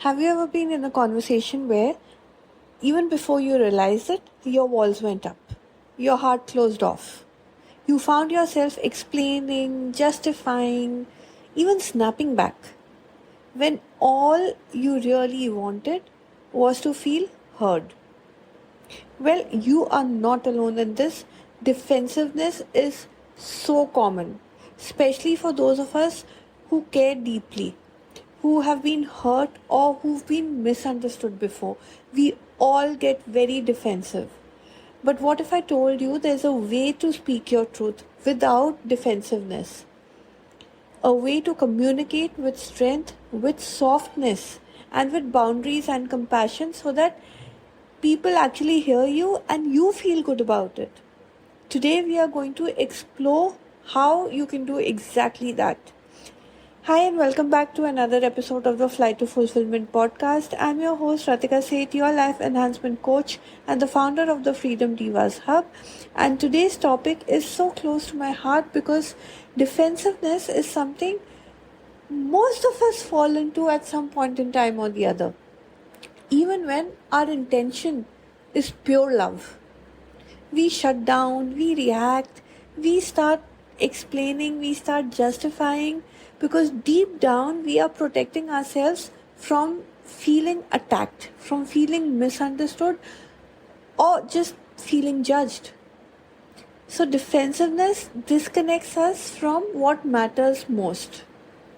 Have you ever been in a conversation where, even before you realized it, your walls went up, your heart closed off? You found yourself explaining, justifying, even snapping back, when all you really wanted was to feel heard. Well, you are not alone in this. Defensiveness is so common, especially for those of us who care deeply, who have been hurt or who've been misunderstood before. We all get very defensive. But what if I told you there's a way to speak your truth without defensiveness? A way to communicate with strength, with softness, and with boundaries and compassion so that people actually hear you and you feel good about it. Today, we are going to explore how you can do exactly that. Hi, and welcome back to another episode of the Flight to Fulfillment podcast. I'm your host, Ratika Seth, your life enhancement coach and the founder of the Freedom Divas Hub. And today's topic is so close to my heart because defensiveness is something most of us fall into at some point in time or the other, even when our intention is pure love. We shut down, we react, we start explaining, we start justifying because deep down we are protecting ourselves from feeling attacked, from feeling misunderstood, or just feeling judged. So, defensiveness disconnects us from what matters most.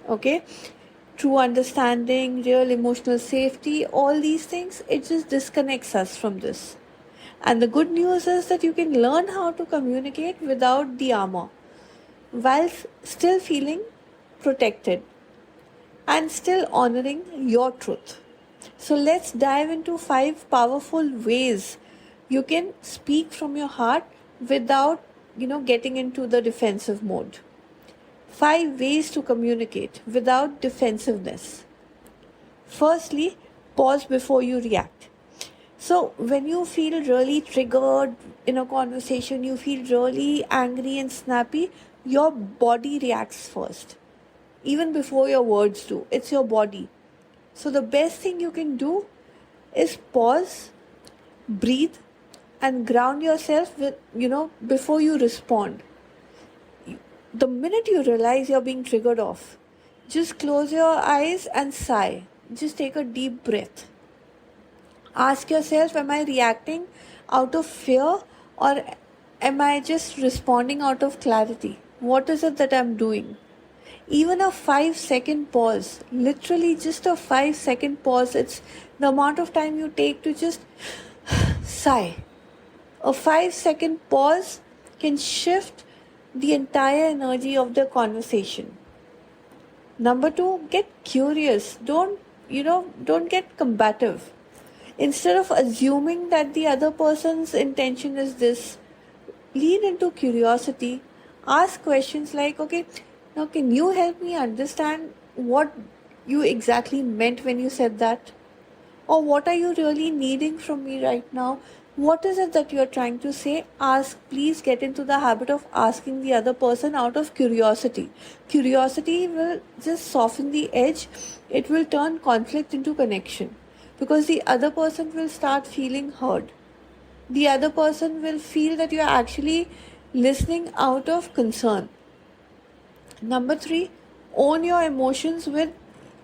Okay? True understanding, real emotional safety, all these things, it just disconnects us from this. And the good news is that you can learn how to communicate without the armor while still feeling protected and still honoring your truth. So let's dive into 5 powerful ways you can speak from your heart without, getting into the defensive mode. 5 ways to communicate without defensiveness. Firstly, pause before you react. So, when you feel really triggered in a conversation, you feel really angry and snappy, your body reacts first, even before your words do. It's your body. So, the best thing you can do is pause, breathe, and ground yourself before you respond. The minute you realize you're being triggered off, just close your eyes and sigh. Just take a deep breath. Ask yourself, am I reacting out of fear or am I just responding out of clarity? What is it that I'm doing? Even a 5-second pause, literally just a 5-second pause, it's the amount of time you take to just sigh. A 5-second pause can shift the entire energy of the conversation. Number 2, get curious. Don't get combative. Instead of assuming that the other person's intention is this, lean into curiosity. Ask questions like, okay, now can you help me understand what you exactly meant when you said that? Or what are you really needing from me right now? What is it that you're trying to say? Ask, please get into the habit of asking the other person out of curiosity. Curiosity will just soften the edge. It will turn conflict into connection because the other person will start feeling heard. The other person will feel that you're actually listening out of concern. Number 3, own your emotions with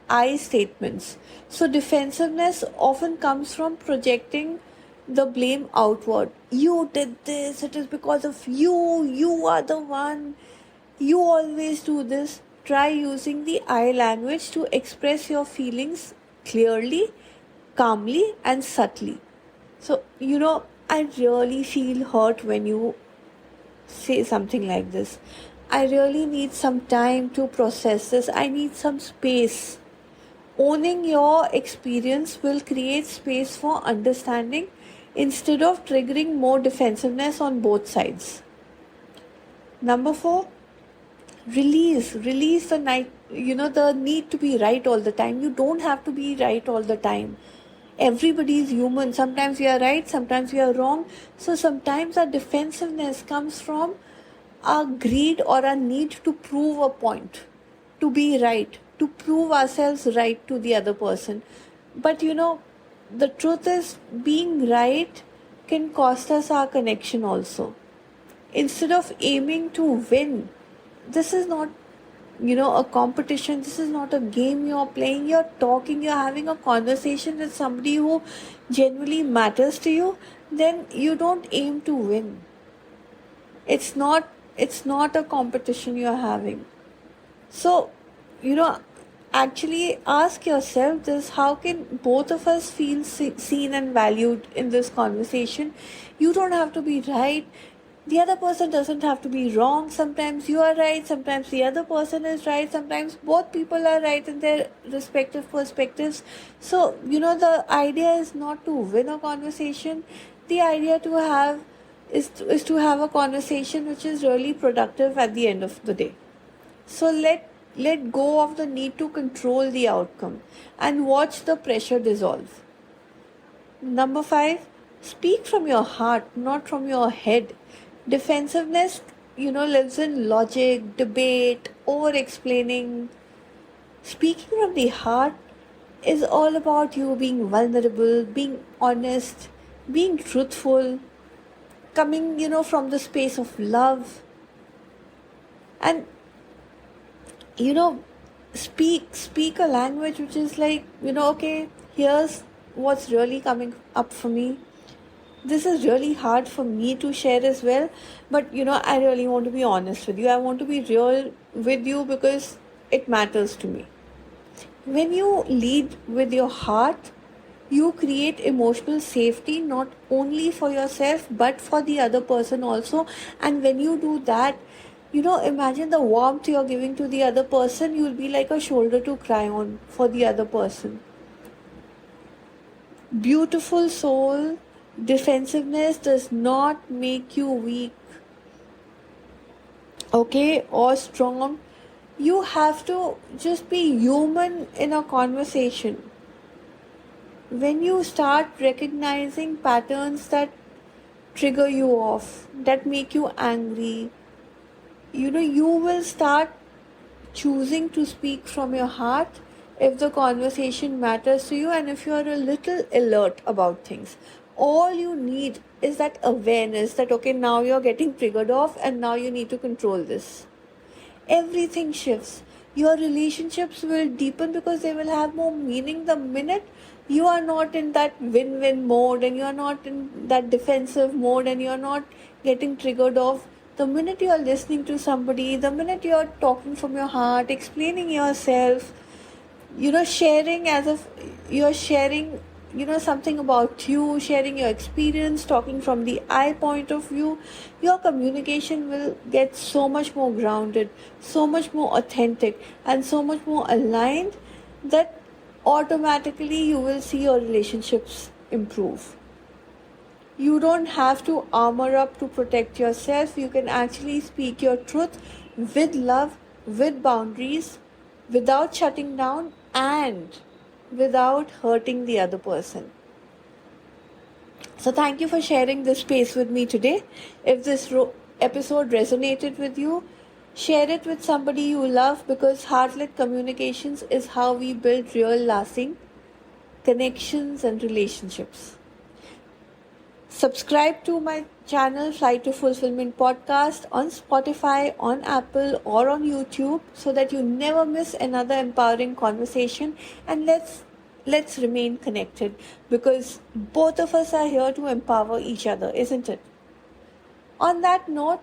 I statements. So defensiveness often comes from projecting the blame outward. You did this, it is because of you, you are the one, you always do this. Try using the I language to express your feelings clearly, calmly, and subtly. So, I really feel hurt when you say something like this. I really need some time to process this. I need some space. Owning your experience will create space for understanding instead of triggering more defensiveness on both sides. Number 4, release the need to be right all the time. You don't have to be right all the time. Everybody is human. Sometimes we are right, sometimes we are wrong. So sometimes our defensiveness comes from our greed or our need to prove a point, to be right, to prove ourselves right to the other person. But the truth is, being right can cost us our connection also. Instead of aiming to win, this is not a competition. This is not a game you're playing. You're talking, you're having a conversation with somebody who genuinely matters to you. Then you don't aim to win. It's not a competition you're having. So you know actually ask yourself this: how can both of us feel seen and valued in this conversation? You don't have to be right, the other person doesn't have to be wrong. Sometimes you are right, sometimes the other person is right, sometimes both people are right in their respective perspectives. So the idea is not to win a conversation. The idea to have is to have a conversation which is really productive at the end of the day. So let go of the need to control the outcome and watch the pressure dissolve. Number 5, speak from your heart, not from your head. Defensiveness, lives in logic, debate, over explaining. Speaking from the heart is all about you being vulnerable, being honest, being truthful, coming, from the space of love. And, you know, speak a language which is like, okay, here's what's really coming up for me. This is really hard for me to share as well, but I really want to be honest with you. I want to be real with you because it matters to me. When you lead with your heart, you create emotional safety not only for yourself but for the other person also. And when you do that, imagine the warmth you're giving to the other person. You'll be like a shoulder to cry on for the other person. Beautiful soul, defensiveness does not make you weak, okay, or strong. You have to just be human in a conversation. When you start recognizing patterns that trigger you off, that make you angry, you will start choosing to speak from your heart if the conversation matters to you and if you are a little alert about things. All you need is that awareness that, okay, now you're getting triggered off and now you need to control this. Everything shifts. Your relationships will deepen because they will have more meaning the minute you are not in that win-win mode and you are not in that defensive mode and you are not getting triggered off. The minute you are listening to somebody, the minute you are talking from your heart, explaining yourself, sharing as if you're sharing, something about you, sharing your experience, talking from the I point of view, your communication will get so much more grounded, so much more authentic, and so much more aligned that automatically you will see your relationships improve. You don't have to armor up to protect yourself. You can actually speak your truth with love, with boundaries, without shutting down, and without hurting the other person. So, thank you for sharing this space with me today. If this episode resonated with you, share it with somebody you love, because heart-led communications is how we build real lasting connections and relationships. Subscribe to my channel Flight to Fulfillment podcast on Spotify, on Apple, or on YouTube so that you never miss another empowering conversation. And let's remain connected, because both of us are here to empower each other, isn't it? On that note,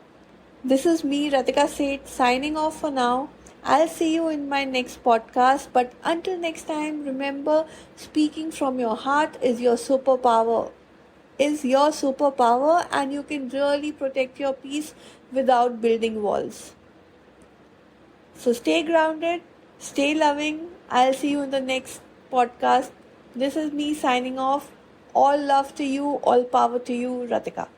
this is me, Ratika Seth, signing off for now. I'll see you in my next podcast. But until next time, remember, speaking from your heart is your superpower. And you can really protect your peace without building walls. So stay grounded, stay loving. I'll see you in the next podcast. This is me signing off. All love to you, all power to you, Ratika.